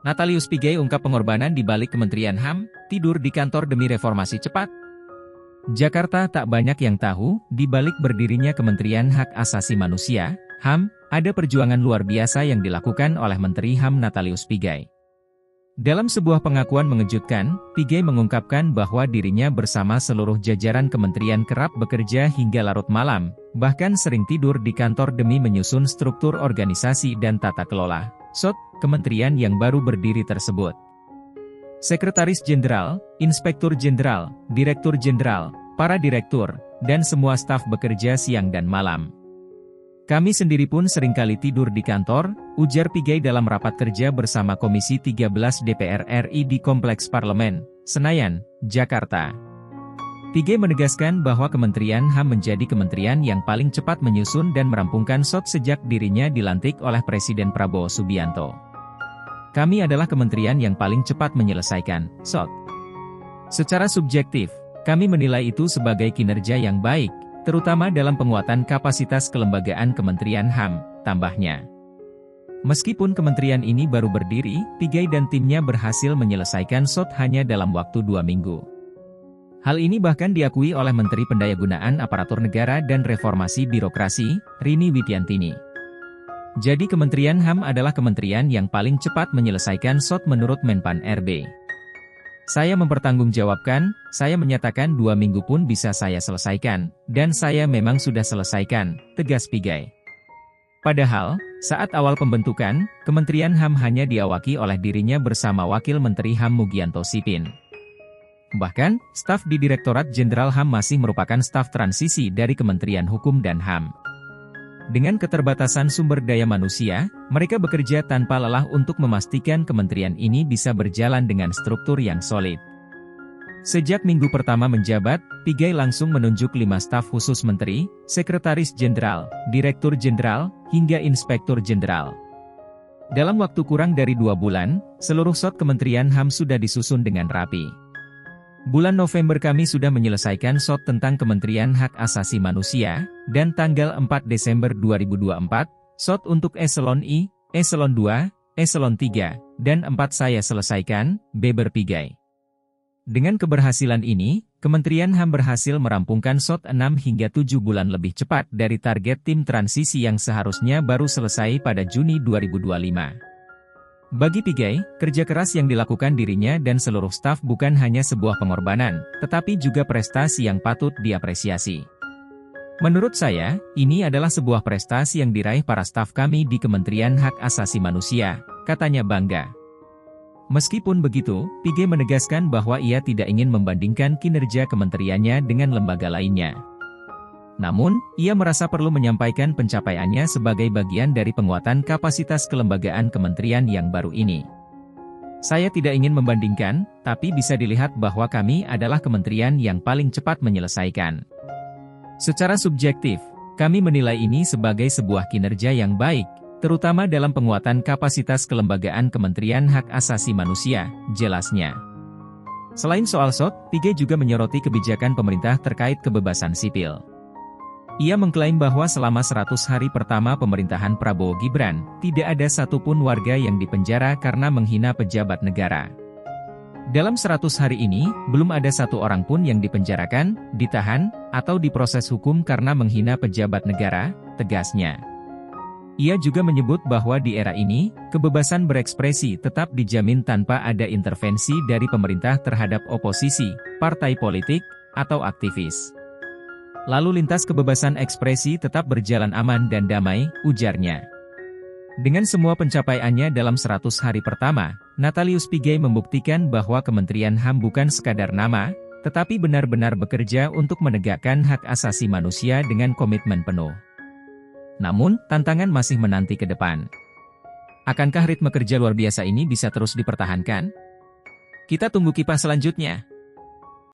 Natalius Pigai ungkap pengorbanan di balik Kementerian HAM, tidur di kantor demi reformasi cepat. Jakarta tak banyak yang tahu, di balik berdirinya Kementerian Hak Asasi Manusia, HAM, ada perjuangan luar biasa yang dilakukan oleh Menteri HAM Natalius Pigai. Dalam sebuah pengakuan mengejutkan, Pigai mengungkapkan bahwa dirinya bersama seluruh jajaran kementerian kerap bekerja hingga larut malam, bahkan sering tidur di kantor demi menyusun struktur organisasi dan tata kelola kementerian yang baru berdiri tersebut. Sekretaris Jenderal, Inspektur Jenderal, Direktur Jenderal, para direktur, dan semua staf bekerja siang dan malam. Kami sendiri pun seringkali tidur di kantor, ujar Pigai dalam rapat kerja bersama Komisi 13 DPR RI di Kompleks Parlemen, Senayan, Jakarta. Pigai menegaskan bahwa Kementerian HAM menjadi kementerian yang paling cepat menyusun dan merampungkan sejak dirinya dilantik oleh Presiden Prabowo Subianto. Kami adalah kementerian yang paling cepat menyelesaikan Secara subjektif, kami menilai itu sebagai kinerja yang baik, terutama dalam penguatan kapasitas kelembagaan Kementerian HAM, tambahnya. Meskipun kementerian ini baru berdiri, Pigai dan timnya berhasil menyelesaikan hanya dalam waktu 2 minggu. Hal ini bahkan diakui oleh Menteri Pendayagunaan Aparatur Negara dan Reformasi Birokrasi, Rini Widiantini. Jadi Kementerian HAM adalah kementerian yang paling cepat menyelesaikan menurut Menpan RB. Saya mempertanggungjawabkan, saya menyatakan 2 minggu pun bisa saya selesaikan, dan saya memang sudah selesaikan, tegas Pigai. Padahal, saat awal pembentukan, Kementerian HAM hanya diawaki oleh dirinya bersama Wakil Menteri HAM Mugianto Sipin. Bahkan, staf di Direktorat Jenderal HAM masih merupakan staf transisi dari Kementerian Hukum dan HAM. Dengan keterbatasan sumber daya manusia, mereka bekerja tanpa lelah untuk memastikan kementerian ini bisa berjalan dengan struktur yang solid. Sejak minggu pertama menjabat, Pigai langsung menunjuk 5 staf khusus menteri, sekretaris jenderal, direktur jenderal, hingga inspektur jenderal. Dalam waktu kurang dari 2 bulan, seluruh Kementerian HAM sudah disusun dengan rapi. Bulan November kami sudah menyelesaikan tentang Kementerian Hak Asasi Manusia, dan tanggal 4 Desember 2024, untuk Eselon I, Eselon 2, Eselon 3, dan 4 saya selesaikan, beber Pigai. Dengan keberhasilan ini, Kementerian HAM berhasil merampungkan 6 hingga 7 bulan lebih cepat dari target tim transisi yang seharusnya baru selesai pada Juni 2025. Bagi Pigai, kerja keras yang dilakukan dirinya dan seluruh staf bukan hanya sebuah pengorbanan, tetapi juga prestasi yang patut diapresiasi. Menurut saya, ini adalah sebuah prestasi yang diraih para staf kami di Kementerian Hak Asasi Manusia, katanya bangga. Meskipun begitu, Pigai menegaskan bahwa ia tidak ingin membandingkan kinerja kementeriannya dengan lembaga lainnya. Namun, ia merasa perlu menyampaikan pencapaiannya sebagai bagian dari penguatan kapasitas kelembagaan kementerian yang baru ini. Saya tidak ingin membandingkan, tapi bisa dilihat bahwa kami adalah kementerian yang paling cepat menyelesaikan. Secara subjektif, kami menilai ini sebagai sebuah kinerja yang baik, terutama dalam penguatan kapasitas kelembagaan Kementerian Hak Asasi Manusia, jelasnya. Selain soal Pigai juga menyoroti kebijakan pemerintah terkait kebebasan sipil. Ia mengklaim bahwa selama 100 hari pertama pemerintahan Prabowo Gibran, tidak ada satupun warga yang dipenjara karena menghina pejabat negara. Dalam 100 hari ini, belum ada satu orang pun yang dipenjarakan, ditahan, atau diproses hukum karena menghina pejabat negara, tegasnya. Ia juga menyebut bahwa di era ini, kebebasan berekspresi tetap dijamin tanpa ada intervensi dari pemerintah terhadap oposisi, partai politik, atau aktivis. Lalu lintas kebebasan ekspresi tetap berjalan aman dan damai, ujarnya. Dengan semua pencapaiannya dalam 100 hari pertama, Natalius Pigai membuktikan bahwa Kementerian HAM bukan sekadar nama, tetapi benar-benar bekerja untuk menegakkan hak asasi manusia dengan komitmen penuh. Namun, tantangan masih menanti ke depan. Akankah ritme kerja luar biasa ini bisa terus dipertahankan? Kita tunggu kipas selanjutnya.